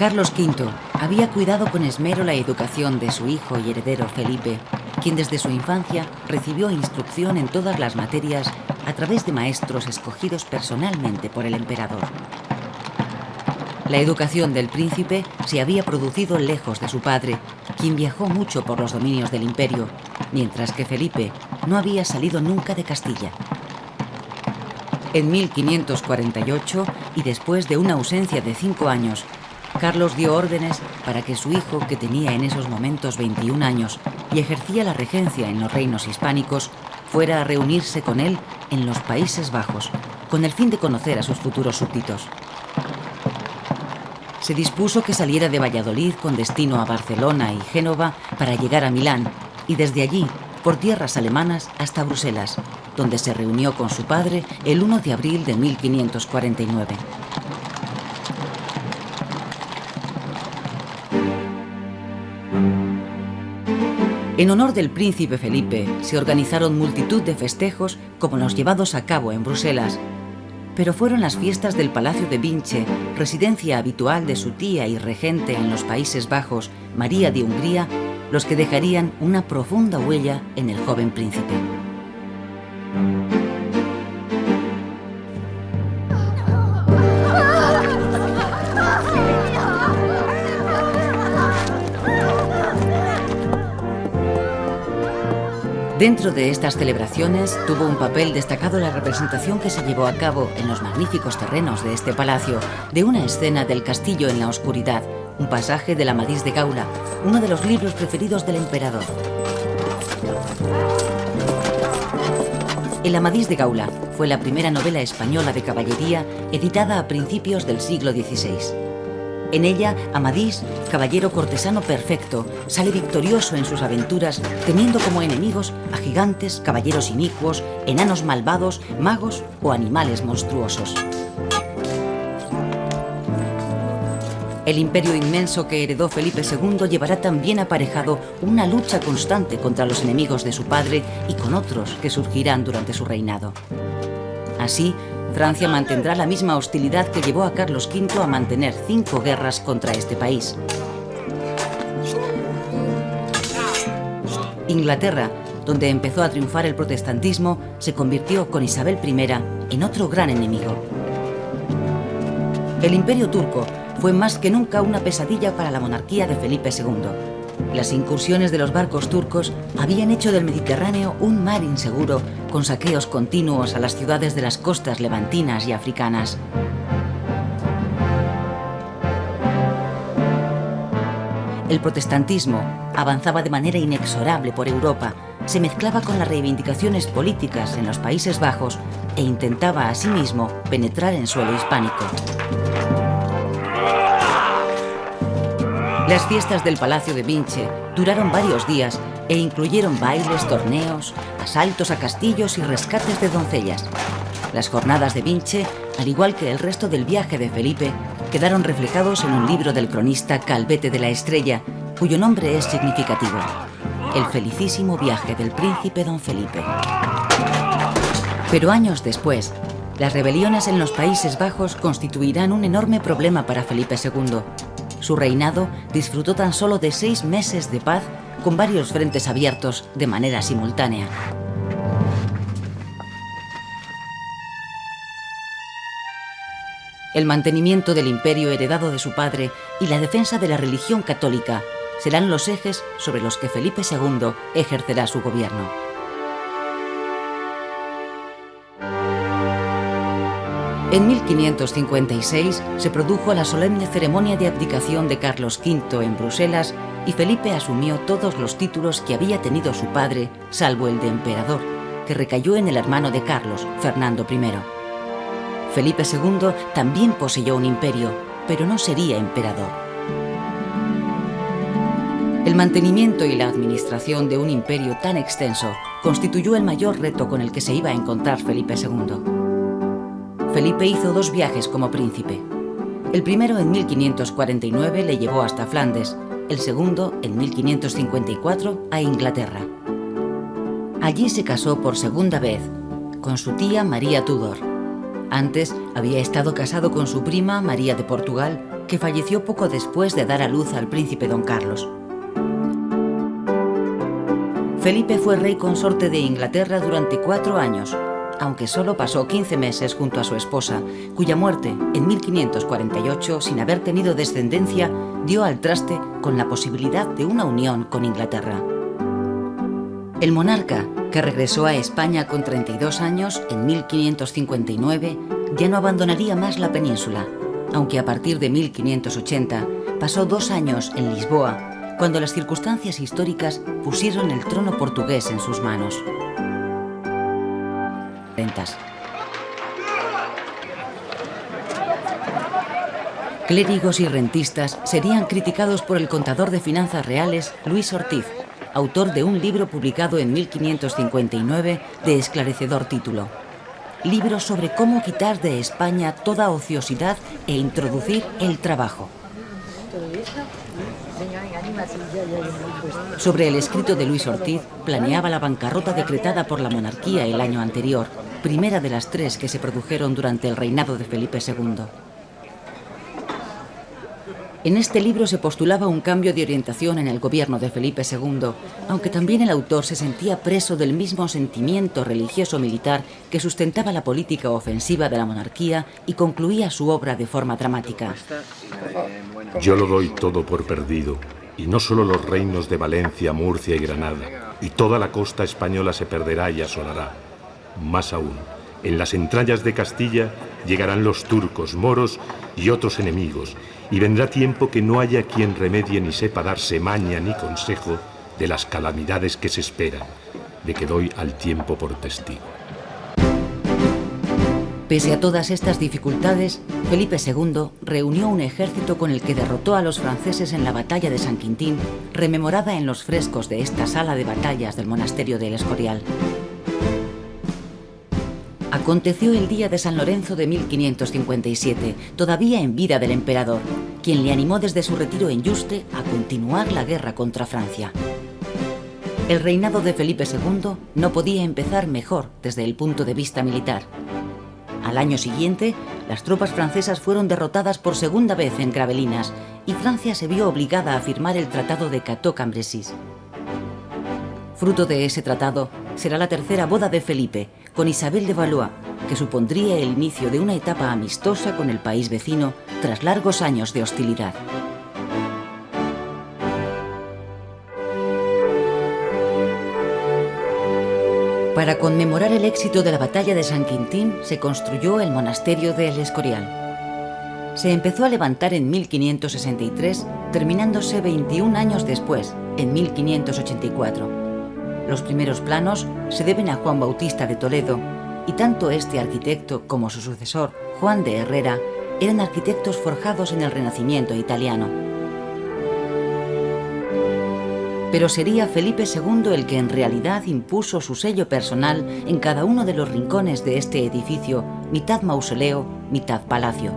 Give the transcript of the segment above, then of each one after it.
Carlos V había cuidado con esmero la educación de su hijo y heredero Felipe, quien desde su infancia recibió instrucción en todas las materias a través de maestros escogidos personalmente por el emperador. La educación del príncipe se había producido lejos de su padre, quien viajó mucho por los dominios del imperio, mientras que Felipe no había salido nunca de Castilla. En 1548, y después de una ausencia de 5 años, Carlos dio órdenes para que su hijo, que tenía en esos momentos 21 años y ejercía la regencia en los reinos hispánicos, fuera a reunirse con él en los Países Bajos, con el fin de conocer a sus futuros súbditos. Se dispuso que saliera de Valladolid con destino a Barcelona y Génova para llegar a Milán, y desde allí, por tierras alemanas, hasta Bruselas, donde se reunió con su padre el 1 de abril de 1549. En honor del príncipe Felipe se organizaron multitud de festejos como los llevados a cabo en Bruselas, pero fueron las fiestas del Palacio de Vinche, residencia habitual de su tía y regente en los Países Bajos, María de Hungría, los que dejarían una profunda huella en el joven príncipe. Dentro de estas celebraciones tuvo un papel destacado la representación que se llevó a cabo en los magníficos terrenos de este palacio de una escena del Castillo en la Oscuridad, un pasaje del Amadís de Gaula, uno de los libros preferidos del emperador. El Amadís de Gaula fue la primera novela española de caballería editada a principios del siglo XVI. En ella, Amadís, caballero cortesano perfecto, sale victorioso en sus aventuras, teniendo como enemigos a gigantes, caballeros inicuos, enanos malvados, magos o animales monstruosos. El imperio inmenso que heredó Felipe II llevará también aparejado una lucha constante contra los enemigos de su padre y con otros que surgirán durante su reinado. Así, Francia mantendrá la misma hostilidad que llevó a Carlos V a mantener 5 guerras contra este país. Inglaterra, donde empezó a triunfar el protestantismo, se convirtió con Isabel I en otro gran enemigo. El Imperio turco fue más que nunca una pesadilla para la monarquía de Felipe II. Las incursiones de los barcos turcos habían hecho del Mediterráneo un mar inseguro, con saqueos continuos a las ciudades de las costas levantinas y africanas. El protestantismo avanzaba de manera inexorable por Europa, se mezclaba con las reivindicaciones políticas en los Países Bajos e intentaba asimismo penetrar en suelo hispánico. Las fiestas del Palacio de Vinche duraron varios días e incluyeron bailes, torneos, asaltos a castillos y rescates de doncellas. Las jornadas de Vinche, al igual que el resto del viaje de Felipe, quedaron reflejados en un libro del cronista Calvete de la Estrella, cuyo nombre es significativo: El felicísimo viaje del príncipe don Felipe. Pero años después, las rebeliones en los Países Bajos constituirán un enorme problema para Felipe II. Su reinado disfrutó tan solo de 6 meses de paz, con varios frentes abiertos de manera simultánea. El mantenimiento del imperio heredado de su padre y la defensa de la religión católica serán los ejes sobre los que Felipe II ejercerá su gobierno. En 1556 se produjo la solemne ceremonia de abdicación de Carlos V en Bruselas y Felipe asumió todos los títulos que había tenido su padre, salvo el de emperador, que recayó en el hermano de Carlos, Fernando I. Felipe II también poseyó un imperio, pero no sería emperador. El mantenimiento y la administración de un imperio tan extenso constituyó el mayor reto con el que se iba a encontrar Felipe II. Felipe hizo 2 viajes como príncipe. El primero en 1549 le llevó hasta Flandes, el segundo en 1554 a Inglaterra. Allí se casó por segunda vez con su tía María Tudor. Antes había estado casado con su prima María de Portugal, que falleció poco después de dar a luz al príncipe don Carlos. Felipe fue rey consorte de Inglaterra durante 4 años, aunque solo pasó 15 meses junto a su esposa, cuya muerte, en 1548, sin haber tenido descendencia, dio al traste con la posibilidad de una unión con Inglaterra. El monarca, que regresó a España con 32 años en 1559, ya no abandonaría más la península, aunque a partir de 1580 pasó 2 años en Lisboa, cuando las circunstancias históricas pusieron el trono portugués en sus manos. Clérigos y rentistas serían criticados por el contador de finanzas reales Luis Ortiz, autor de un libro publicado en 1559 de esclarecedor título: Libro sobre cómo quitar de España toda ociosidad e introducir el trabajo. Sobre el escrito de Luis Ortiz planeaba la bancarrota decretada por la monarquía el año anterior, primera de las 3 que se produjeron durante el reinado de Felipe II. En este libro se postulaba un cambio de orientación en el gobierno de Felipe II, aunque también el autor se sentía preso del mismo sentimiento religioso-militar que sustentaba la política ofensiva de la monarquía y concluía su obra de forma dramática. Yo lo doy todo por perdido, y no solo los reinos de Valencia, Murcia y Granada, y toda la costa española se perderá y asolará. Más aún, en las entrañas de Castilla llegarán los turcos, moros y otros enemigos, y vendrá tiempo que no haya quien remedie ni sepa darse maña ni consejo de las calamidades que se esperan, de que doy al tiempo por testigo. Pese a todas estas dificultades, Felipe II reunió un ejército con el que derrotó a los franceses en la batalla de San Quintín, rememorada en los frescos de esta sala de batallas del monasterio del Escorial. Aconteció el día de San Lorenzo de 1557, todavía en vida del emperador, quien le animó desde su retiro en Yuste a continuar la guerra contra Francia. El reinado de Felipe II no podía empezar mejor desde el punto de vista militar. Al año siguiente, las tropas francesas fueron derrotadas por segunda vez en Gravelinas y Francia se vio obligada a firmar el Tratado de Cateau-Cambrésis. Fruto de ese tratado será la tercera boda de Felipe con Isabel de Valois, que supondría el inicio de una etapa amistosa con el país vecino tras largos años de hostilidad. Para conmemorar el éxito de la batalla de San Quintín se construyó el monasterio de El Escorial. Se empezó a levantar en 1563, terminándose 21 años después, en 1584. Los primeros planos se deben a Juan Bautista de Toledo, y tanto este arquitecto como su sucesor, Juan de Herrera, eran arquitectos forjados en el Renacimiento italiano. Pero sería Felipe II el que en realidad impuso su sello personal en cada uno de los rincones de este edificio, mitad mausoleo, mitad palacio.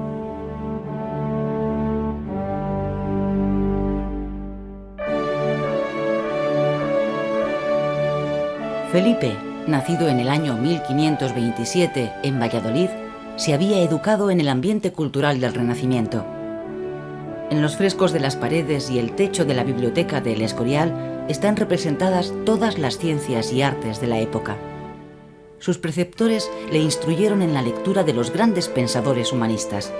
Felipe, nacido en el año 1527 en Valladolid, se había educado en el ambiente cultural del Renacimiento. En los frescos de las paredes y el techo de la biblioteca de El Escorial están representadas todas las ciencias y artes de la época. Sus preceptores le instruyeron en la lectura de los grandes pensadores humanistas.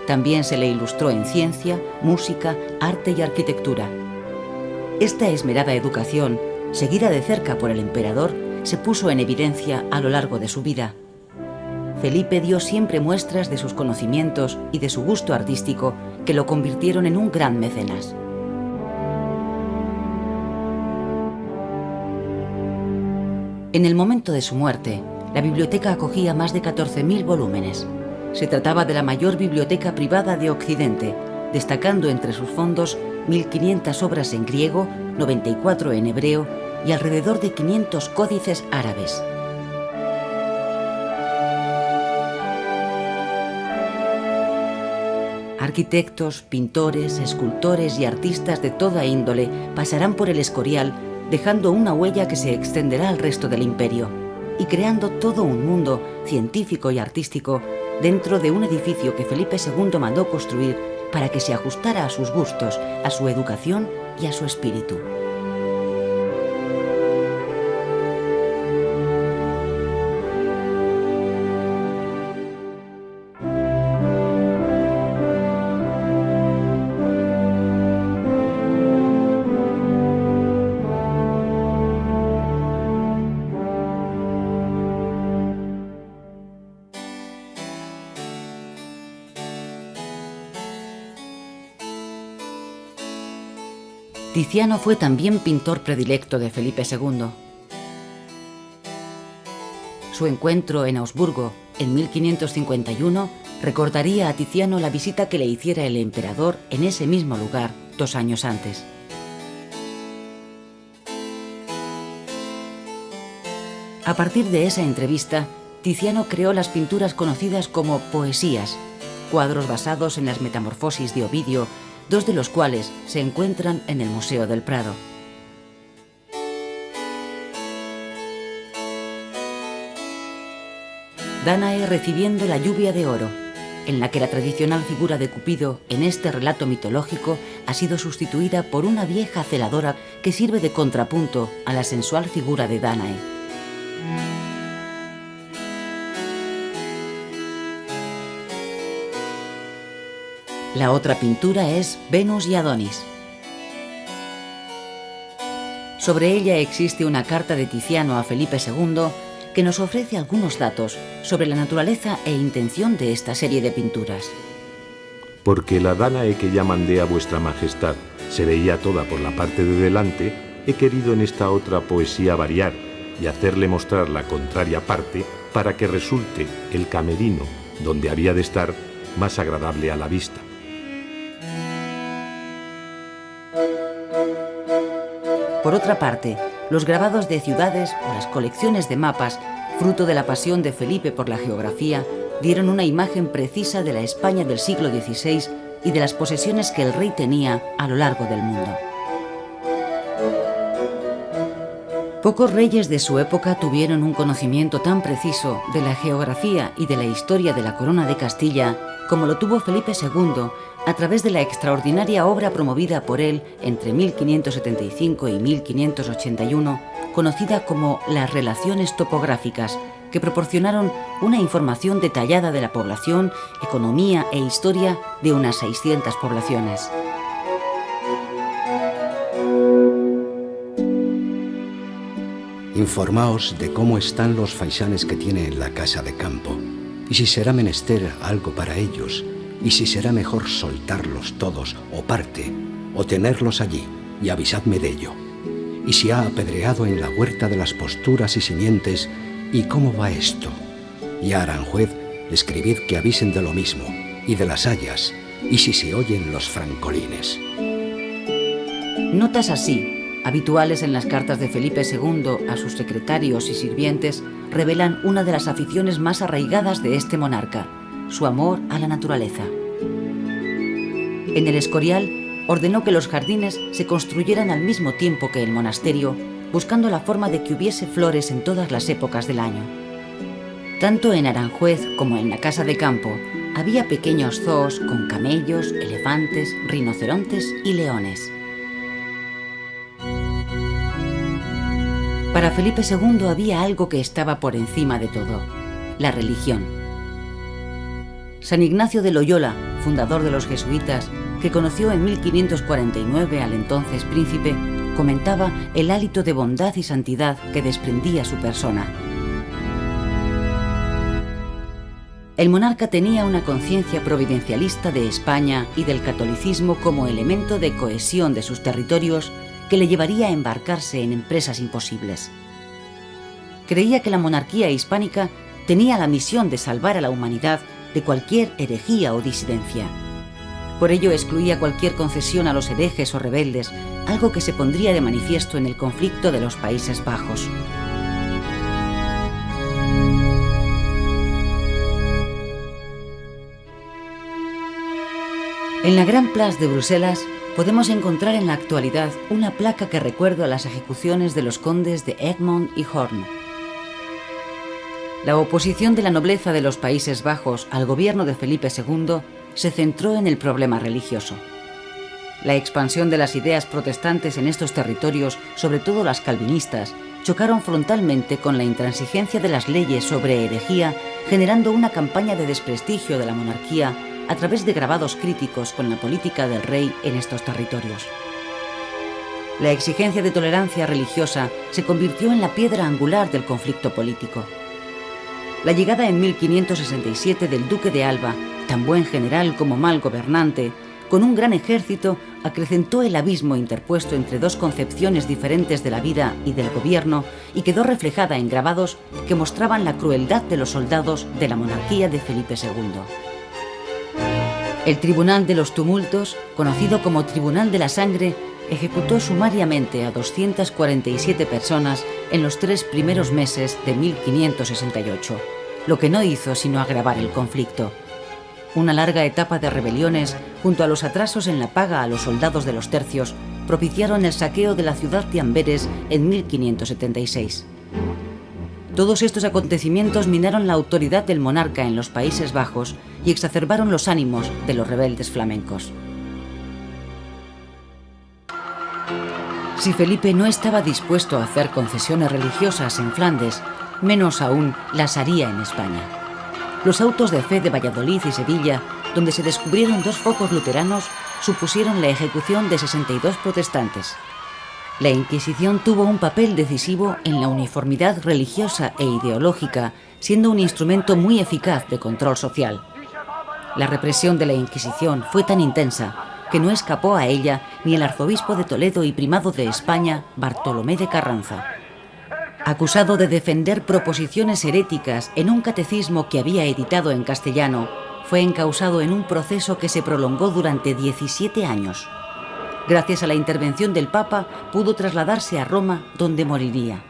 También se le ilustró en ciencia, música, arte y arquitectura. Esta esmerada educación, seguida de cerca por el emperador, se puso en evidencia a lo largo de su vida. Felipe dio siempre muestras de sus conocimientos y de su gusto artístico que lo convirtieron en un gran mecenas. En el momento de su muerte, la biblioteca acogía más de 14.000 volúmenes. Se trataba de la mayor biblioteca privada de Occidente, destacando entre sus fondos 1.500 obras en griego, 94 en hebreo y alrededor de 500 códices árabes. Arquitectos, pintores, escultores y artistas de toda índole pasarán por El Escorial, dejando una huella que se extenderá al resto del imperio. y creando todo un mundo científico y artístico dentro de un edificio que Felipe II mandó construir para que se ajustara a sus gustos, a su educación y a su espíritu. Tiziano fue también pintor predilecto de Felipe II. Su encuentro en Augsburgo en 1551 recordaría a Tiziano la visita que le hiciera el emperador en ese mismo lugar 2 años antes. A partir de esa entrevista, Tiziano creó las pinturas conocidas como poesías, cuadros basados en las Metamorfosis de Ovidio, 2 de los cuales se encuentran en el Museo del Prado. Dánae recibiendo la lluvia de oro, en la que la tradicional figura de Cupido en este relato mitológico ha sido sustituida por una vieja celadora que sirve de contrapunto a la sensual figura de Dánae. La otra pintura es Venus y Adonis. Sobre ella existe una carta de Tiziano a Felipe II que nos ofrece algunos datos sobre la naturaleza e intención de esta serie de pinturas. Porque la Dánae que ya mandé a vuestra majestad se veía toda por la parte de delante, he querido en esta otra poesía variar y hacerle mostrar la contraria parte para que resulte el camerino donde había de estar más agradable a la vista. Por otra parte, los grabados de ciudades o las colecciones de mapas, fruto de la pasión de Felipe por la geografía, dieron una imagen precisa de la España del siglo XVI y de las posesiones que el rey tenía a lo largo del mundo. Pocos reyes de su época tuvieron un conocimiento tan preciso de la geografía y de la historia de la corona de Castilla como lo tuvo Felipe II a través de la extraordinaria obra promovida por él entre 1575 y 1581, conocida como las Relaciones Topográficas, que proporcionaron una información detallada de la población, economía e historia de unas 600 poblaciones. Informaos de cómo están los faisanes que tiene en la casa de campo, y si será menester algo para ellos, y si será mejor soltarlos todos o parte, o tenerlos allí, y avisadme de ello. Y si ha apedreado en la huerta de las posturas y simientes, y cómo va esto. Y a Aranjuez escribid que avisen de lo mismo, y de las hayas, y si se oyen los francolines. Notas así, habituales en las cartas de Felipe II a sus secretarios y sirvientes, revelan una de las aficiones más arraigadas de este monarca, su amor a la naturaleza. En el Escorial ordenó que los jardines se construyeran al mismo tiempo que el monasterio, buscando la forma de que hubiese flores en todas las épocas del año. Tanto en Aranjuez como en la casa de campo había pequeños zoos con camellos, elefantes, rinocerontes y leones. Para Felipe II había algo que estaba por encima de todo: la religión. San Ignacio de Loyola, fundador de los jesuitas, que conoció en 1549 al entonces príncipe, comentaba el hálito de bondad y santidad que desprendía su persona. El monarca tenía una conciencia providencialista de España y del catolicismo como elemento de cohesión de sus territorios que le llevaría a embarcarse en empresas imposibles. Creía que la monarquía hispánica tenía la misión de salvar a la humanidad de cualquier herejía o disidencia. Por ello excluía cualquier concesión a los herejes o rebeldes, algo que se pondría de manifiesto en el conflicto de los Países Bajos. En la Gran Place de Bruselas podemos encontrar en la actualidad una placa que recuerda las ejecuciones de los condes de Egmont y Hoorn. La oposición de la nobleza de los Países Bajos al gobierno de Felipe II se centró en el problema religioso. La expansión de las ideas protestantes en estos territorios, sobre todo las calvinistas, chocaron frontalmente con la intransigencia de las leyes sobre herejía, generando una campaña de desprestigio de la monarquía a través de grabados críticos con la política del rey en estos territorios. La exigencia de tolerancia religiosa se convirtió en la piedra angular del conflicto político. La llegada en 1567 del duque de Alba, tan buen general como mal gobernante, con un gran ejército, acrecentó el abismo interpuesto entre dos concepciones diferentes de la vida y del gobierno y quedó reflejada en grabados que mostraban la crueldad de los soldados de la monarquía de Felipe II. El Tribunal de los Tumultos, conocido como Tribunal de la Sangre, ejecutó sumariamente a 247 personas en los 3 primeros meses de 1568, lo que no hizo sino agravar el conflicto. Una larga etapa de rebeliones, junto a los atrasos en la paga a los soldados de los tercios, propiciaron el saqueo de la ciudad de Amberes en 1576. Todos estos acontecimientos minaron la autoridad del monarca en los Países Bajos y exacerbaron los ánimos de los rebeldes flamencos. Si Felipe no estaba dispuesto a hacer concesiones religiosas en Flandes, menos aún las haría en España. Los autos de fe de Valladolid y Sevilla, donde se descubrieron 2 focos luteranos, supusieron la ejecución de 62 protestantes. La Inquisición tuvo un papel decisivo en la uniformidad religiosa e ideológica, siendo un instrumento muy eficaz de control social. La represión de la Inquisición fue tan intensa que no escapó a ella ni el arzobispo de Toledo y primado de España, Bartolomé de Carranza. Acusado de defender proposiciones heréticas en un catecismo que había editado en castellano, fue encausado en un proceso que se prolongó durante 17 años. Gracias a la intervención del Papa, pudo trasladarse a Roma, donde moriría.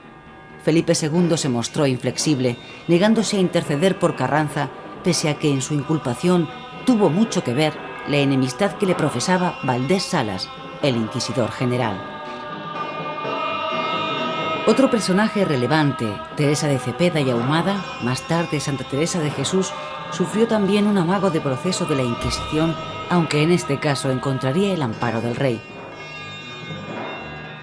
Felipe II se mostró inflexible, negándose a interceder por Carranza, pese a que en su inculpación tuvo mucho que ver la enemistad que le profesaba Valdés Salas, el inquisidor general. Otro personaje relevante, Teresa de Cepeda y Ahumada, más tarde Santa Teresa de Jesús, sufrió también un amago de proceso de la Inquisición, aunque en este caso encontraría el amparo del rey.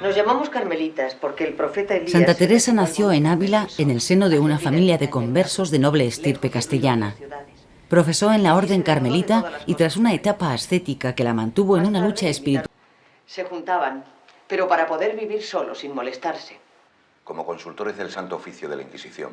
Nos llamamos carmelitas porque el profeta Elías... Santa Teresa nació en Ávila en el seno de una familia de conversos de noble estirpe castellana. Profesó en la orden carmelita y tras una etapa ascética que la mantuvo en una lucha espiritual... Se juntaban, pero para poder vivir solos sin molestarse. Como consultores del Santo Oficio de la Inquisición.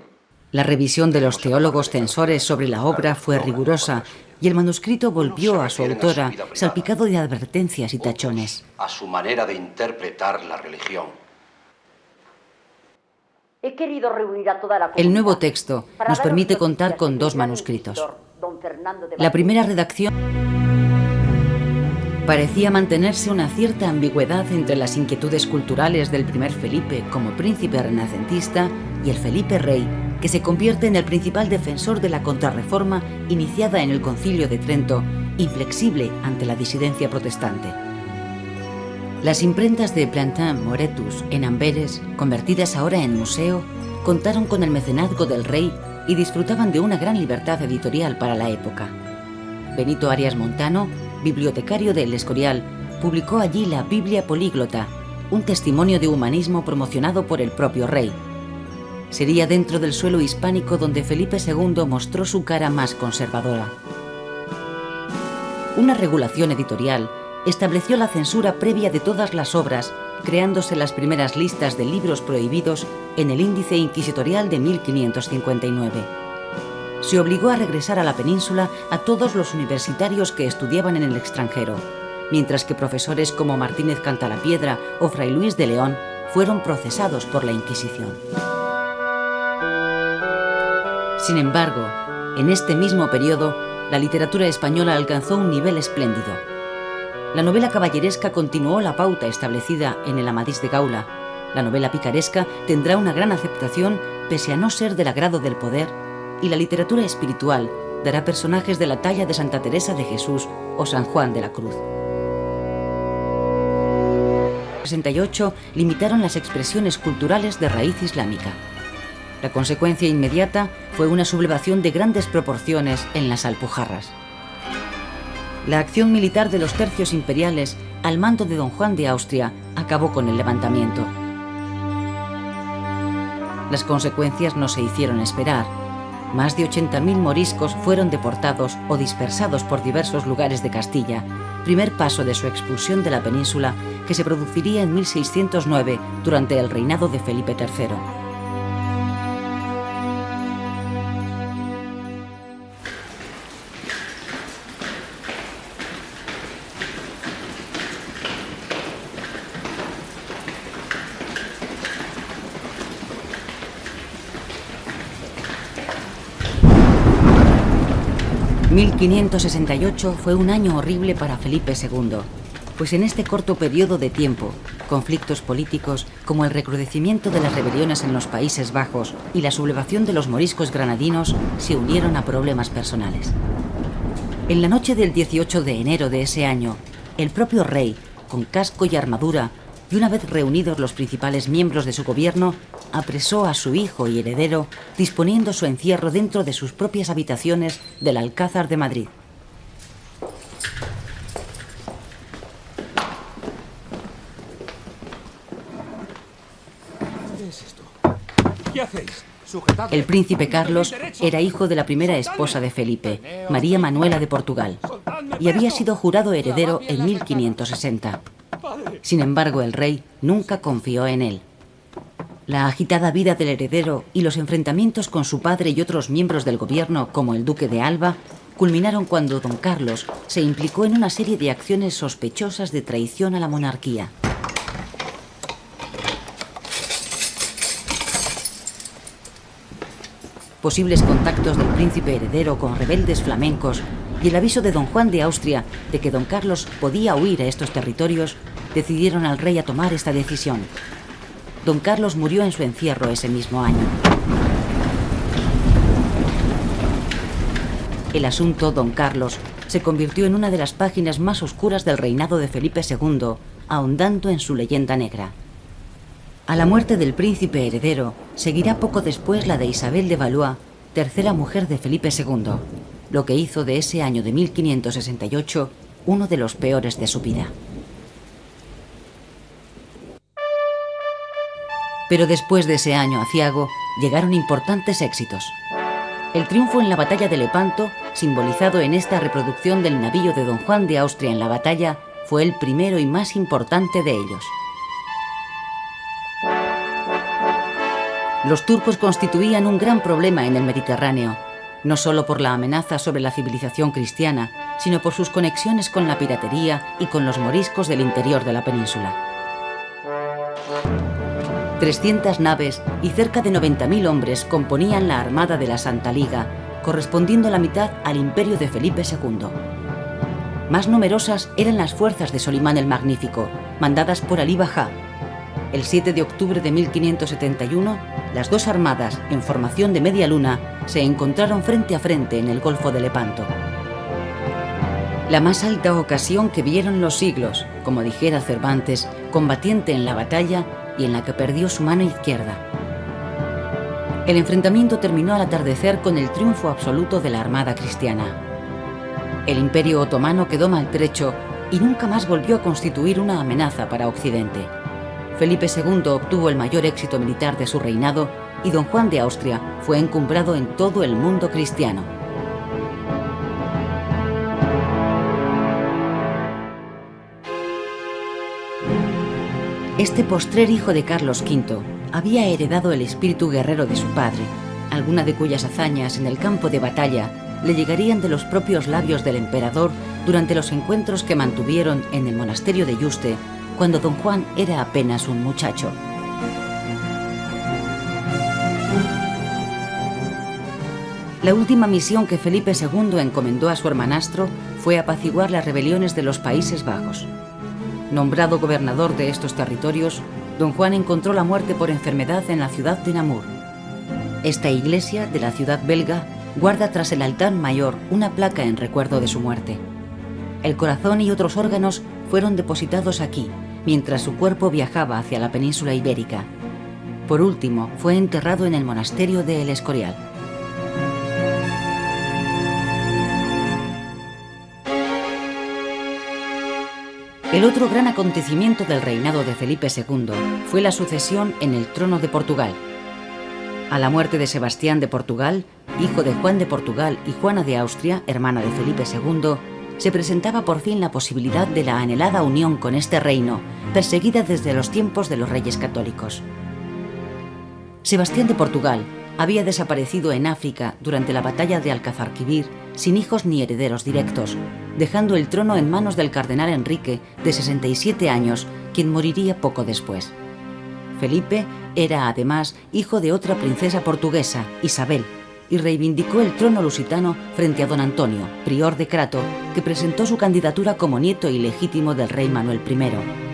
La revisión de los teólogos censores sobre la obra fue rigurosa y el manuscrito volvió a su autora salpicado de advertencias y tachones. A su manera de interpretar la religión. He querido reunir a toda la comunidad. El nuevo texto nos permite contar con 2 manuscritos. La primera redacción parecía mantenerse una cierta ambigüedad entre las inquietudes culturales del primer Felipe como príncipe renacentista y el Felipe Rey, que se convierte en el principal defensor de la contrarreforma iniciada en el Concilio de Trento, inflexible ante la disidencia protestante. Las imprentas de Plantin Moretus en Amberes, convertidas ahora en museo, contaron con el mecenazgo del rey y disfrutaban de una gran libertad editorial para la época. Benito Arias Montano, bibliotecario de El Escorial, publicó allí la Biblia Políglota, un testimonio de humanismo promocionado por el propio rey. Sería dentro del suelo hispánico donde Felipe II mostró su cara más conservadora. Una regulación editorial estableció la censura previa de todas las obras, creándose las primeras listas de libros prohibidos en el Índice Inquisitorial de 1559. Se obligó a regresar a la península a todos los universitarios que estudiaban en el extranjero, mientras que profesores como Martínez Cantalapiedra o Fray Luis de León fueron procesados por la Inquisición. Sin embargo, en este mismo periodo, la literatura española alcanzó un nivel espléndido. La novela caballeresca continuó la pauta establecida en el Amadís de Gaula. La novela picaresca tendrá una gran aceptación pese a no ser del agrado del poder, y la literatura espiritual dará personajes de la talla de Santa Teresa de Jesús o San Juan de la Cruz. En 1968 limitaron las expresiones culturales de raíz islámica. La consecuencia inmediata fue una sublevación de grandes proporciones en las Alpujarras. La acción militar de los tercios imperiales al mando de don Juan de Austria acabó con el levantamiento. Las consecuencias no se hicieron esperar. Más de 80.000 moriscos fueron deportados o dispersados por diversos lugares de Castilla, primer paso de su expulsión de la península que se produciría en 1609 durante el reinado de Felipe III. ...1568 fue un año horrible para Felipe II, pues en este corto periodo de tiempo, conflictos políticos como el recrudecimiento de las rebeliones en los Países Bajos y la sublevación de los moriscos granadinos se unieron a problemas personales. En la noche del 18 de enero de ese año, el propio rey, con casco y armadura, y una vez reunidos los principales miembros de su gobierno, apresó a su hijo y heredero, disponiendo su encierro dentro de sus propias habitaciones del Alcázar de Madrid. ¿Qué es esto? ¿Qué hacéis? Sujetadle. El príncipe Carlos era hijo de la primera esposa de Felipe, María Manuela de Portugal, y había sido jurado heredero en 1560. Sin embargo, el rey nunca confió en él. La agitada vida del heredero y los enfrentamientos con su padre y otros miembros del gobierno, como el duque de Alba, culminaron cuando don Carlos se implicó en una serie de acciones sospechosas de traición a la monarquía. Posibles contactos del príncipe heredero con rebeldes flamencos y el aviso de don Juan de Austria de que don Carlos podía huir a estos territorios decidieron al rey a tomar esta decisión. Don Carlos murió en su encierro ese mismo año. El asunto don Carlos se convirtió en una de las páginas más oscuras del reinado de Felipe II, ahondando en su leyenda negra. A la muerte del príncipe heredero seguirá poco después la de Isabel de Valois, tercera mujer de Felipe II, lo que hizo de ese año de 1568 uno de los peores de su vida. Pero después de ese año aciago llegaron importantes éxitos. El triunfo en la batalla de Lepanto, simbolizado en esta reproducción del navío de don Juan de Austria en la batalla, fue el primero y más importante de ellos. Los turcos constituían un gran problema en el Mediterráneo, no solo por la amenaza sobre la civilización cristiana, sino por sus conexiones con la piratería y con los moriscos del interior de la península. 300 naves y cerca de 90.000 hombres componían la armada de la Santa Liga, correspondiendo la mitad al imperio de Felipe II. Más numerosas eran las fuerzas de Solimán el Magnífico, mandadas por Alí Bajá. El 7 de octubre de 1571, las dos armadas, en formación de media luna, se encontraron frente a frente en el Golfo de Lepanto. La más alta ocasión que vieron los siglos, como dijera Cervantes, combatiente en la batalla y en la que perdió su mano izquierda. El enfrentamiento terminó al atardecer con el triunfo absoluto de la armada cristiana. El Imperio Otomano quedó maltrecho y nunca más volvió a constituir una amenaza para Occidente. Felipe II obtuvo el mayor éxito militar de su reinado y don Juan de Austria fue encumbrado en todo el mundo cristiano. Este postrer hijo de Carlos V había heredado el espíritu guerrero de su padre, alguna de cuyas hazañas en el campo de batalla le llegarían de los propios labios del emperador durante los encuentros que mantuvieron en el monasterio de Yuste, cuando don Juan era apenas un muchacho. La última misión que Felipe II encomendó a su hermanastro fue apaciguar las rebeliones de los Países Bajos. Nombrado gobernador de estos territorios, don Juan encontró la muerte por enfermedad en la ciudad de Namur. Esta iglesia de la ciudad belga guarda tras el altar mayor una placa en recuerdo de su muerte. El corazón y otros órganos fueron depositados aquí, mientras su cuerpo viajaba hacia la península ibérica. Por último, fue enterrado en el monasterio de El Escorial. El otro gran acontecimiento del reinado de Felipe II fue la sucesión en el trono de Portugal. A la muerte de Sebastián de Portugal, hijo de Juan de Portugal y Juana de Austria, hermana de Felipe II, se presentaba por fin la posibilidad de la anhelada unión con este reino, perseguida desde los tiempos de los reyes católicos. Sebastián de Portugal había desaparecido en África durante la batalla de Alcazarquivir sin hijos ni herederos directos, dejando el trono en manos del cardenal Enrique, de 67 años, quien moriría poco después. Felipe era además hijo de otra princesa portuguesa, Isabel, y reivindicó el trono lusitano frente a don Antonio, prior de Crato, que presentó su candidatura como nieto ilegítimo del rey Manuel I.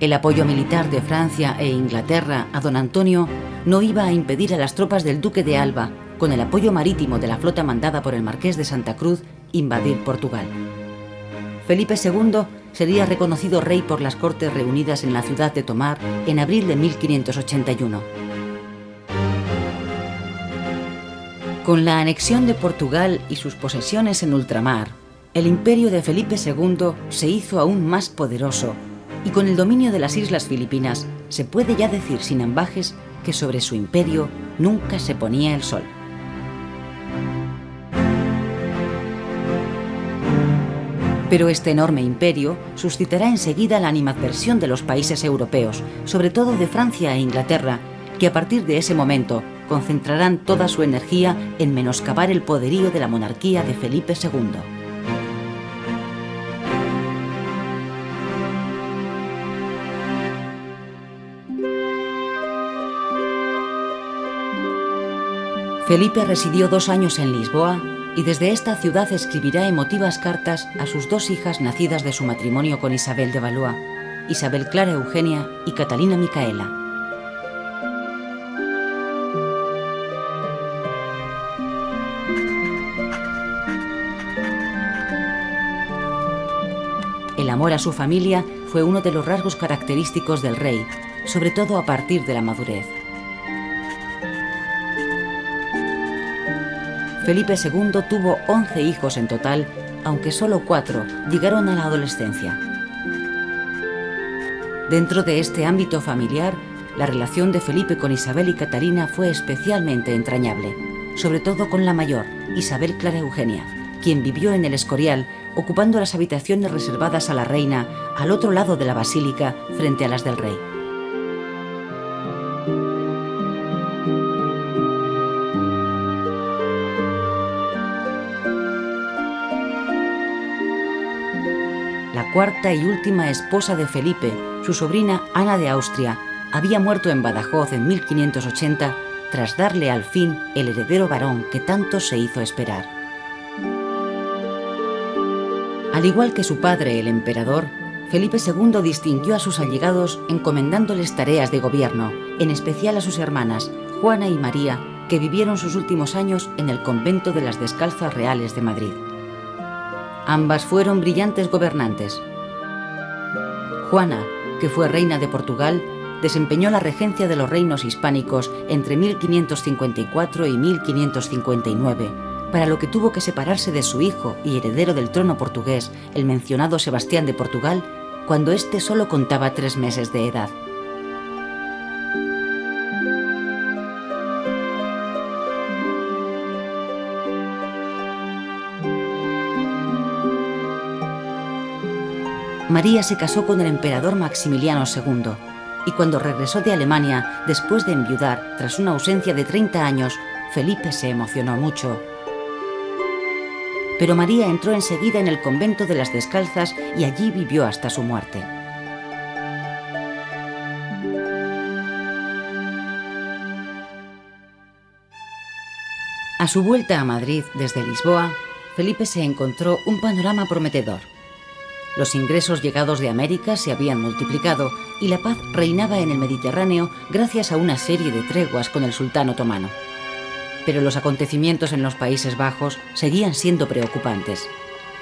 El apoyo militar de Francia e Inglaterra a don Antonio no iba a impedir a las tropas del duque de Alba, con el apoyo marítimo de la flota mandada por el marqués de Santa Cruz, invadir Portugal. Felipe II sería reconocido rey por las Cortes reunidas en la ciudad de Tomar en abril de 1581. Con la anexión de Portugal y sus posesiones en ultramar, el imperio de Felipe II se hizo aún más poderoso, y con el dominio de las Islas Filipinas se puede ya decir sin ambages que sobre su imperio nunca se ponía el sol. Pero este enorme imperio suscitará enseguida la animadversión de los países europeos, sobre todo de Francia e Inglaterra, que a partir de ese momento concentrarán toda su energía en menoscabar el poderío de la monarquía de Felipe II. Felipe residió 2 años en Lisboa y desde esta ciudad escribirá emotivas cartas a sus 2 hijas nacidas de su matrimonio con Isabel de Valois, Isabel Clara Eugenia y Catalina Micaela. El amor a su familia fue uno de los rasgos característicos del rey, sobre todo a partir de la madurez. Felipe II tuvo 11 hijos en total, aunque solo 4 llegaron a la adolescencia. Dentro de este ámbito familiar, la relación de Felipe con Isabel y Catalina fue especialmente entrañable, sobre todo con la mayor, Isabel Clara Eugenia, quien vivió en El Escorial, ocupando las habitaciones reservadas a la reina al otro lado de la basílica, frente a las del rey. La cuarta y última esposa de Felipe, su sobrina Ana de Austria, había muerto en Badajoz en 1580 tras darle al fin el heredero varón que tanto se hizo esperar. Al igual que su padre, el emperador, Felipe II distinguió a sus allegados encomendándoles tareas de gobierno, en especial a sus hermanas, Juana y María, que vivieron sus últimos años en el convento de las Descalzas Reales de Madrid. Ambas fueron brillantes gobernantes. Juana, que fue reina de Portugal, desempeñó la regencia de los reinos hispánicos entre 1554 y 1559, para lo que tuvo que separarse de su hijo y heredero del trono portugués, el mencionado Sebastián de Portugal, cuando éste solo contaba 3 meses de edad. María se casó con el emperador Maximiliano II, y cuando regresó de Alemania, después de enviudar, tras una ausencia de 30 años, Felipe se emocionó mucho. Pero María entró enseguida en el convento de las Descalzas y allí vivió hasta su muerte. A su vuelta a Madrid desde Lisboa, Felipe se encontró un panorama prometedor. Los ingresos llegados de América se habían multiplicado y la paz reinaba en el Mediterráneo gracias a una serie de treguas con el sultán otomano. Pero los acontecimientos en los Países Bajos seguían siendo preocupantes.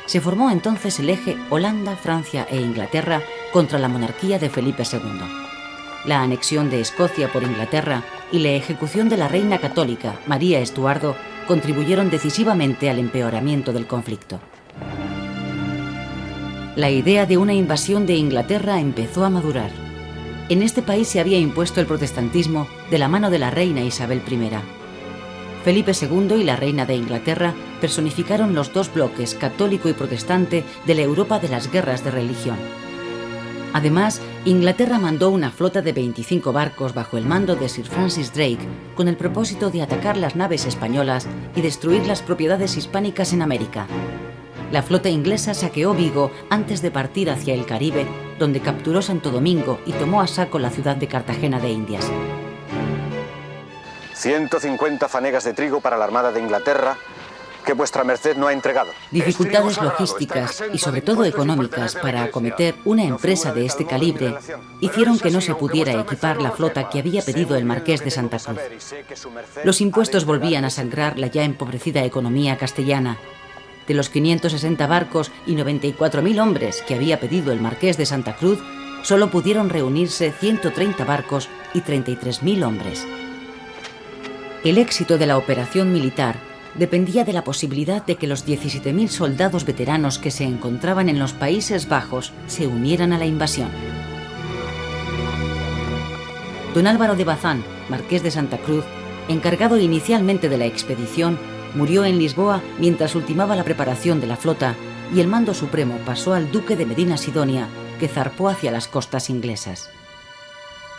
Se formó entonces el eje Holanda, Francia e Inglaterra contra la monarquía de Felipe II. La anexión de Escocia por Inglaterra y la ejecución de la reina católica María Estuardo contribuyeron decisivamente al empeoramiento del conflicto. La idea de una invasión de Inglaterra empezó a madurar. En este país se había impuesto el protestantismo de la mano de la reina Isabel I. Felipe II y la reina de Inglaterra personificaron los dos bloques, católico y protestante, de la Europa de las guerras de religión. Además, Inglaterra mandó una flota de 25 barcos bajo el mando de Sir Francis Drake con el propósito de atacar las naves españolas y destruir las propiedades hispánicas en América. La flota inglesa saqueó Vigo antes de partir hacia el Caribe, donde capturó Santo Domingo y tomó a saco la ciudad de Cartagena de Indias. 150 fanegas de trigo para la Armada de Inglaterra que vuestra merced no ha entregado. Dificultades logísticas y sobre todo económicas para acometer una empresa de este calibre hicieron que no se pudiera equipar la flota que había pedido el marqués de Santa Cruz. Los impuestos volvían a sangrar la ya empobrecida economía castellana. De los 560 barcos y 94.000 hombres que había pedido el marqués de Santa Cruz, solo pudieron reunirse 130 barcos y 33.000 hombres. El éxito de la operación militar dependía de la posibilidad de que los 17.000 soldados veteranos que se encontraban en los Países Bajos se unieran a la invasión. Don Álvaro de Bazán, marqués de Santa Cruz, encargado inicialmente de la expedición, murió en Lisboa mientras ultimaba la preparación de la flota y el mando supremo pasó al duque de Medina Sidonia, que zarpó hacia las costas inglesas.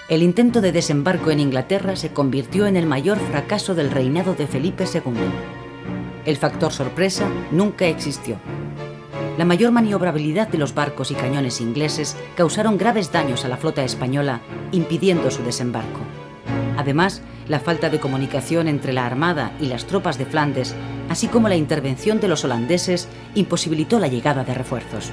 El intento de desembarco en Inglaterra se convirtió en el mayor fracaso del reinado de Felipe II. El factor sorpresa nunca existió. La mayor maniobrabilidad de los barcos y cañones ingleses causaron graves daños a la flota española, impidiendo su desembarco. Además, la falta de comunicación entre la Armada y las tropas de Flandes, así como la intervención de los holandeses, imposibilitó la llegada de refuerzos.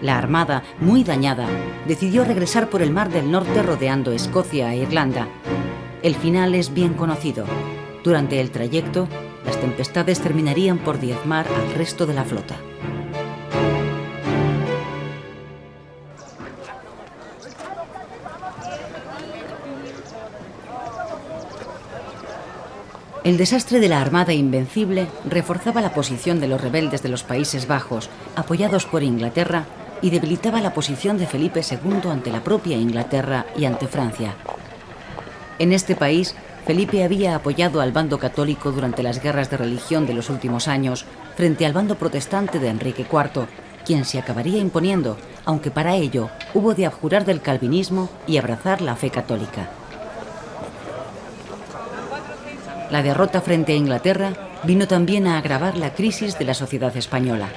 La Armada, muy dañada, decidió regresar por el Mar del Norte rodeando Escocia e Irlanda. El final es bien conocido. Durante el trayecto, las tempestades terminarían por diezmar al resto de la flota. El desastre de la Armada Invencible reforzaba la posición de los rebeldes de los Países Bajos, apoyados por Inglaterra, y debilitaba la posición de Felipe II ante la propia Inglaterra y ante Francia. En este país, Felipe había apoyado al bando católico durante las guerras de religión de los últimos años frente al bando protestante de Enrique IV, quien se acabaría imponiendo, aunque para ello hubo de abjurar del calvinismo y abrazar la fe católica. La derrota frente a Inglaterra vino también a agravar la crisis de la sociedad española.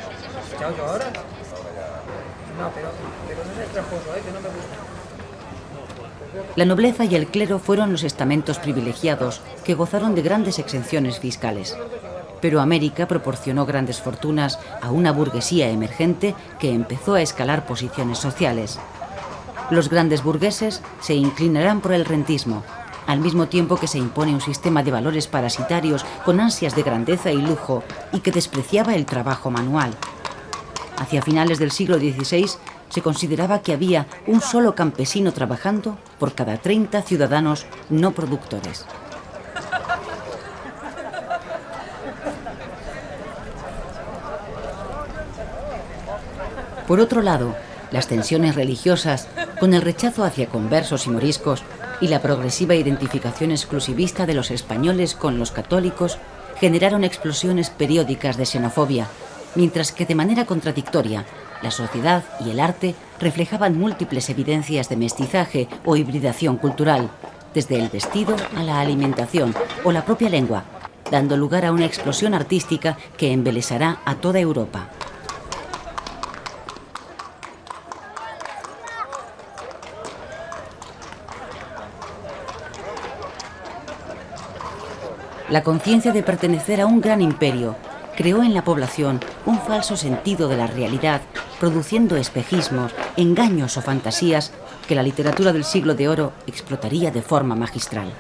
La nobleza y el clero fueron los estamentos privilegiados que gozaron de grandes exenciones fiscales. Pero América proporcionó grandes fortunas a una burguesía emergente que empezó a escalar posiciones sociales. Los grandes burgueses se inclinarán por el rentismo, al mismo tiempo que se impone un sistema de valores parasitarios con ansias de grandeza y lujo y que despreciaba el trabajo manual. Hacia finales del siglo XVI se consideraba que había un solo campesino trabajando por cada 30 ciudadanos no productores. Por otro lado, las tensiones religiosas, con el rechazo hacia conversos y moriscos y la progresiva identificación exclusivista de los españoles con los católicos, generaron explosiones periódicas de xenofobia, mientras que de manera contradictoria, la sociedad y el arte reflejaban múltiples evidencias de mestizaje o hibridación cultural, desde el vestido a la alimentación o la propia lengua, dando lugar a una explosión artística que embelesará a toda Europa. La conciencia de pertenecer a un gran imperio creó en la población un falso sentido de la realidad, produciendo espejismos, engaños o fantasías que la literatura del siglo de oro explotaría de forma magistral.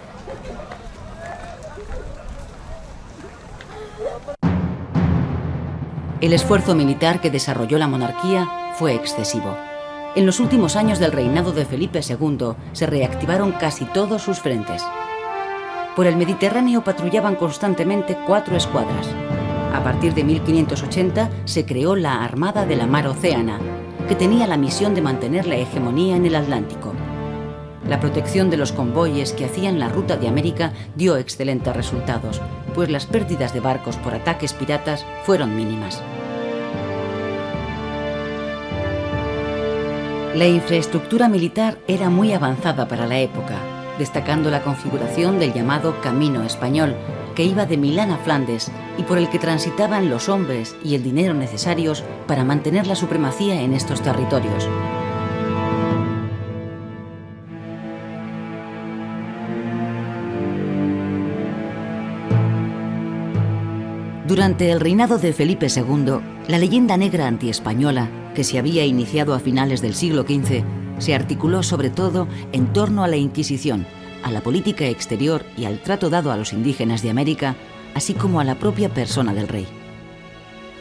El esfuerzo militar que desarrolló la monarquía fue excesivo. En los últimos años del reinado de Felipe II se reactivaron casi todos sus frentes. Por el Mediterráneo patrullaban constantemente 4 escuadras. A partir de 1580 se creó la Armada de la Mar Océana, que tenía la misión de mantener la hegemonía en el Atlántico. La protección de los convoyes que hacían la ruta de América dio excelentes resultados, pues las pérdidas de barcos por ataques piratas fueron mínimas. La infraestructura militar era muy avanzada para la época, destacando la configuración del llamado Camino Español, que iba de Milán a Flandes y por el que transitaban los hombres y el dinero necesarios para mantener la supremacía en estos territorios. Durante el reinado de Felipe II, la leyenda negra antiespañola, que se había iniciado a finales del siglo XV, se articuló sobre todo en torno a la Inquisición, a la política exterior y al trato dado a los indígenas de América, así como a la propia persona del rey.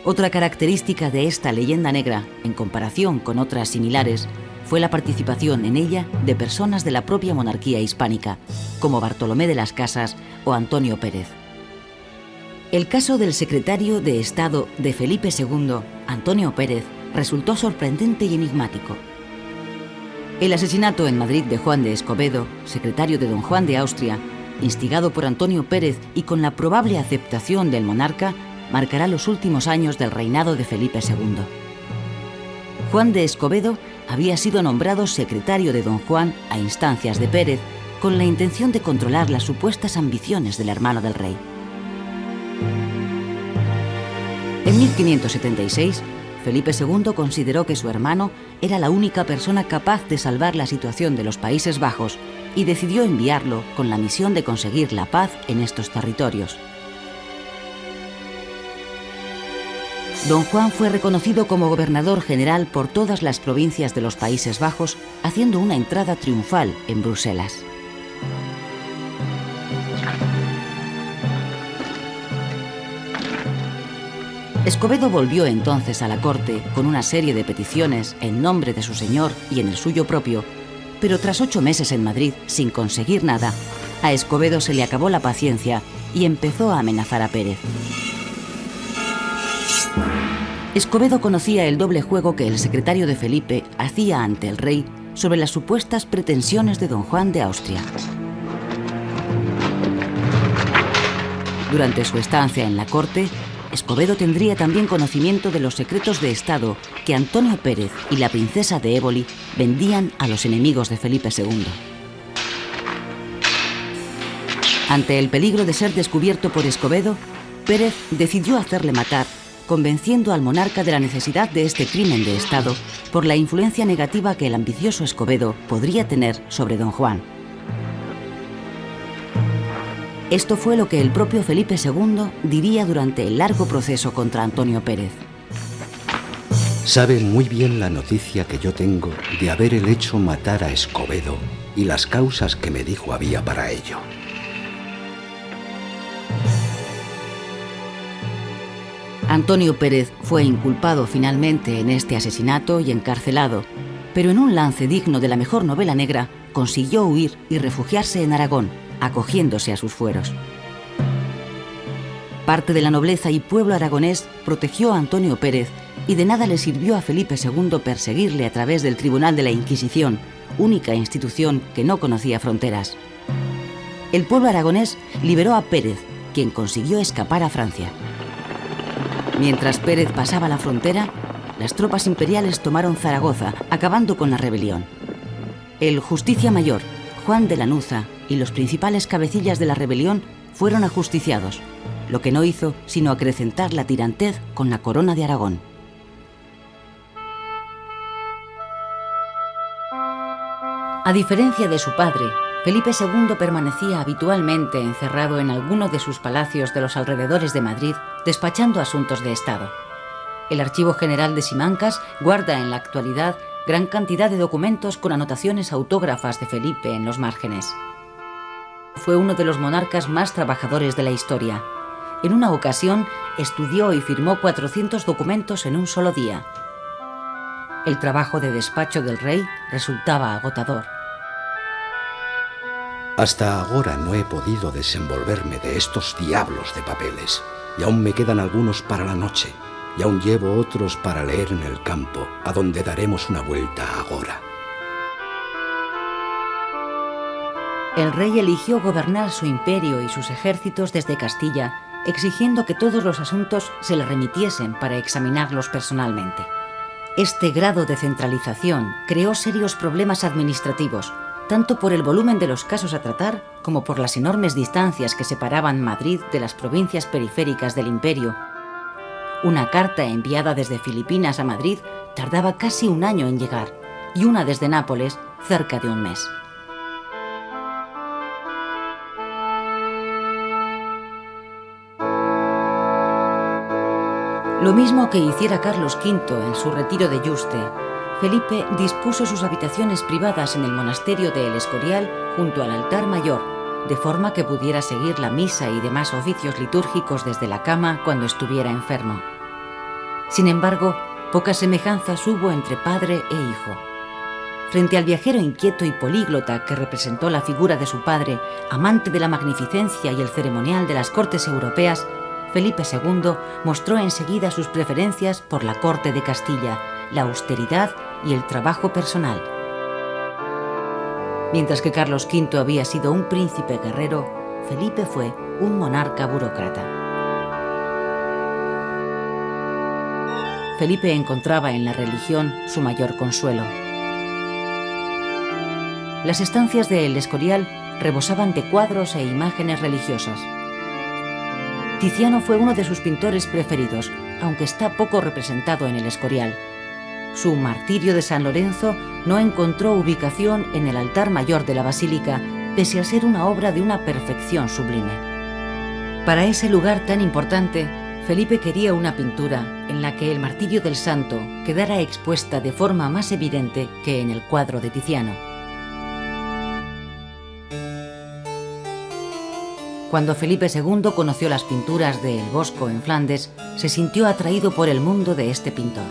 Otra característica de esta leyenda negra, en comparación con otras similares, fue la participación en ella de personas de la propia monarquía hispánica, como Bartolomé de las Casas o Antonio Pérez. El caso del secretario de Estado de Felipe II, Antonio Pérez, resultó sorprendente y enigmático. El asesinato en Madrid de Juan de Escobedo, secretario de don Juan de Austria, instigado por Antonio Pérez y con la probable aceptación del monarca, marcará los últimos años del reinado de Felipe II. Juan de Escobedo había sido nombrado secretario de don Juan a instancias de Pérez, con la intención de controlar las supuestas ambiciones del hermano del rey. En 1576, Felipe II consideró que su hermano era la única persona capaz de salvar la situación de los Países Bajos y decidió enviarlo con la misión de conseguir la paz en estos territorios. Don Juan fue reconocido como gobernador general por todas las provincias de los Países Bajos, haciendo una entrada triunfal en Bruselas. Escobedo volvió entonces a la corte con una serie de peticiones en nombre de su señor y en el suyo propio, pero tras 8 meses en Madrid sin conseguir nada, a Escobedo se le acabó la paciencia y empezó a amenazar a Pérez. Escobedo conocía el doble juego que el secretario de Felipe hacía ante el rey sobre las supuestas pretensiones de don Juan de Austria. Durante su estancia en la corte, Escobedo tendría también conocimiento de los secretos de Estado que Antonio Pérez y la princesa de Éboli vendían a los enemigos de Felipe II. Ante el peligro de ser descubierto por Escobedo, Pérez decidió hacerle matar, convenciendo al monarca de la necesidad de este crimen de Estado por la influencia negativa que el ambicioso Escobedo podría tener sobre don Juan. Esto fue lo que el propio Felipe II diría durante el largo proceso contra Antonio Pérez. Sabe muy bien la noticia que yo tengo de haber el hecho matar a Escobedo y las causas que me dijo había para ello. Antonio Pérez fue inculpado finalmente en este asesinato y encarcelado, pero en un lance digno de la mejor novela negra consiguió huir y refugiarse en Aragón, acogiéndose a sus fueros. Parte de la nobleza y pueblo aragonés protegió a Antonio Pérez y de nada le sirvió a Felipe II perseguirle a través del Tribunal de la Inquisición, única institución que no conocía fronteras. El pueblo aragonés liberó a Pérez, quien consiguió escapar a Francia. Mientras Pérez pasaba la frontera, las tropas imperiales tomaron Zaragoza, acabando con la rebelión. El Justicia Mayor, Juan de Lanuza, y los principales cabecillas de la rebelión fueron ajusticiados, lo que no hizo sino acrecentar la tirantez con la corona de Aragón. A diferencia de su padre, Felipe II permanecía habitualmente encerrado en alguno de sus palacios de los alrededores de Madrid, despachando asuntos de Estado. El Archivo General de Simancas guarda en la actualidad gran cantidad de documentos con anotaciones autógrafas de Felipe en los márgenes. Fue uno de los monarcas más trabajadores de la historia. En una ocasión, estudió y firmó 400 documentos en un solo día. El trabajo de despacho del rey resultaba agotador. Hasta ahora no he podido desenvolverme de estos diablos de papeles, y aún me quedan algunos para la noche, y aún llevo otros para leer en el campo, a donde daremos una vuelta agora. El rey eligió gobernar su imperio y sus ejércitos desde Castilla, exigiendo que todos los asuntos se le remitiesen para examinarlos personalmente. Este grado de centralización creó serios problemas administrativos, tanto por el volumen de los casos a tratar como por las enormes distancias que separaban Madrid de las provincias periféricas del imperio. Una carta enviada desde Filipinas a Madrid tardaba casi un año en llegar, y una desde Nápoles cerca de un mes. Lo mismo que hiciera Carlos V en su retiro de Yuste, Felipe dispuso sus habitaciones privadas en el monasterio de El Escorial junto al altar mayor, de forma que pudiera seguir la misa y demás oficios litúrgicos desde la cama cuando estuviera enfermo. Sin embargo, pocas semejanzas hubo entre padre e hijo. Frente al viajero inquieto y políglota que representó la figura de su padre, amante de la magnificencia y el ceremonial de las cortes europeas, Felipe II mostró enseguida sus preferencias por la corte de Castilla, la austeridad y el trabajo personal. Mientras que Carlos V había sido un príncipe guerrero, Felipe fue un monarca burócrata. Felipe encontraba en la religión su mayor consuelo. Las estancias de El Escorial rebosaban de cuadros e imágenes religiosas. Tiziano fue uno de sus pintores preferidos, aunque está poco representado en El Escorial. Su Martirio de San Lorenzo no encontró ubicación en el altar mayor de la basílica, pese a ser una obra de una perfección sublime. Para ese lugar tan importante, Felipe quería una pintura en la que el martirio del santo quedara expuesta de forma más evidente que en el cuadro de Tiziano. Cuando Felipe II conoció las pinturas de El Bosco en Flandes, se sintió atraído por el mundo de este pintor.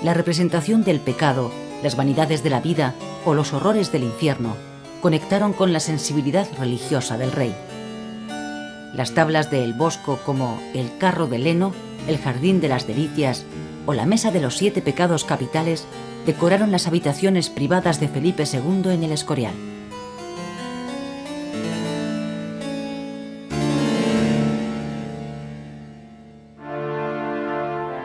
La representación del pecado, las vanidades de la vida o los horrores del infierno conectaron con la sensibilidad religiosa del rey. Las tablas de El Bosco como El carro de Leno, El jardín de las delicias o la mesa de los 7 pecados capitales decoraron las habitaciones privadas de Felipe II en El Escorial.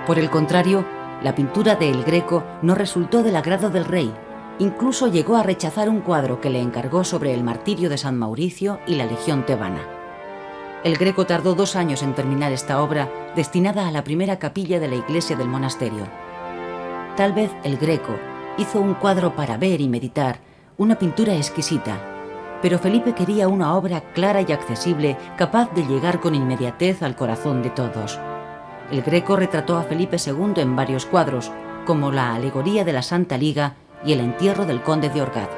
Por el contrario, la pintura de El Greco no resultó del agrado del rey. Incluso llegó a rechazar un cuadro que le encargó sobre el martirio de San Mauricio y la Legión tebana. El Greco tardó 2 años en terminar esta obra, destinada a la primera capilla de la iglesia del monasterio. Tal vez El Greco hizo un cuadro para ver y meditar, una pintura exquisita, pero Felipe quería una obra clara y accesible, capaz de llegar con inmediatez al corazón de todos. El Greco retrató a Felipe II en varios cuadros, como la alegoría de la Santa Liga y el entierro del conde de Orgaz.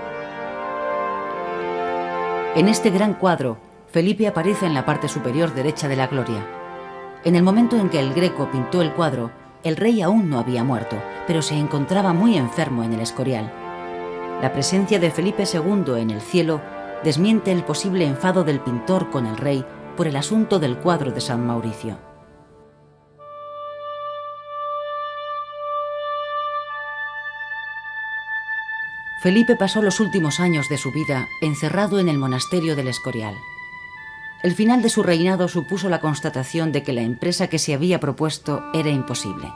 En este gran cuadro, Felipe aparece en la parte superior derecha de la gloria. En el momento en que el Greco pintó el cuadro, el rey aún no había muerto, pero se encontraba muy enfermo en El Escorial. La presencia de Felipe II en el cielo desmiente el posible enfado del pintor con el rey por el asunto del cuadro de San Mauricio. Felipe pasó los últimos años de su vida encerrado en el monasterio del Escorial. El final de su reinado supuso la constatación de que la empresa que se había propuesto era imposible.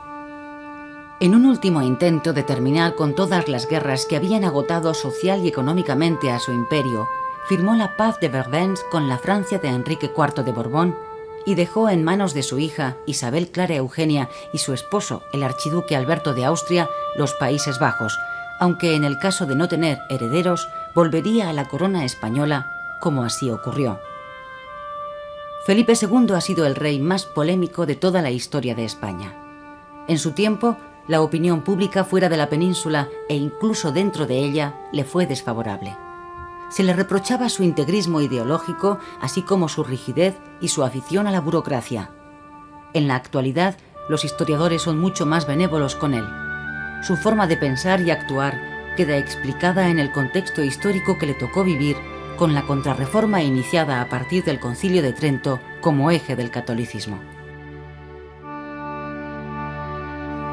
En un último intento de terminar con todas las guerras que habían agotado social y económicamente a su imperio, firmó la Paz de Vervins con la Francia de Enrique IV de Borbón y dejó en manos de su hija Isabel Clara Eugenia y su esposo, el archiduque Alberto de Austria, los Países Bajos, aunque en el caso de no tener herederos, volvería a la corona española, como así ocurrió. Felipe II ha sido el rey más polémico de toda la historia de España. En su tiempo, la opinión pública fuera de la península e incluso dentro de ella le fue desfavorable. Se le reprochaba su integrismo ideológico, así como su rigidez y su afición a la burocracia. En la actualidad, los historiadores son mucho más benévolos con él. su forma de pensar y actuar queda explicada en el contexto histórico que le tocó vivir con la contrarreforma iniciada a partir del Concilio de Trento como eje del catolicismo.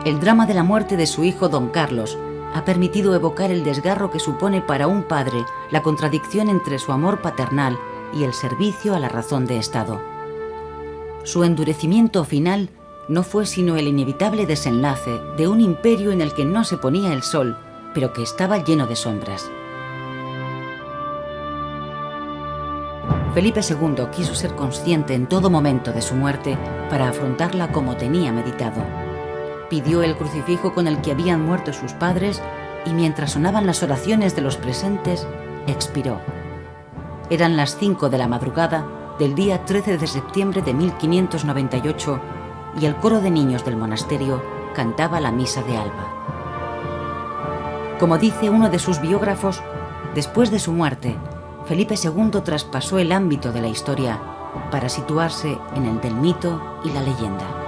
El drama de la muerte de su hijo don Carlos ha permitido evocar el desgarro que supone para un padre la contradicción entre su amor paternal y el servicio a la razón de Estado. Su endurecimiento final no fue sino el inevitable desenlace de un imperio en el que no se ponía el sol, pero que estaba lleno de sombras. Felipe II quiso ser consciente en todo momento de su muerte para afrontarla como tenía meditado. Pidió el crucifijo con el que habían muerto sus padres y mientras sonaban las oraciones de los presentes, expiró. Eran las 5 de la madrugada del día 13 de septiembre de 1598 y el coro de niños del monasterio cantaba la misa de alba. Como dice uno de sus biógrafos, después de su muerte, Felipe II traspasó el ámbito de la historia para situarse en el del mito y la leyenda.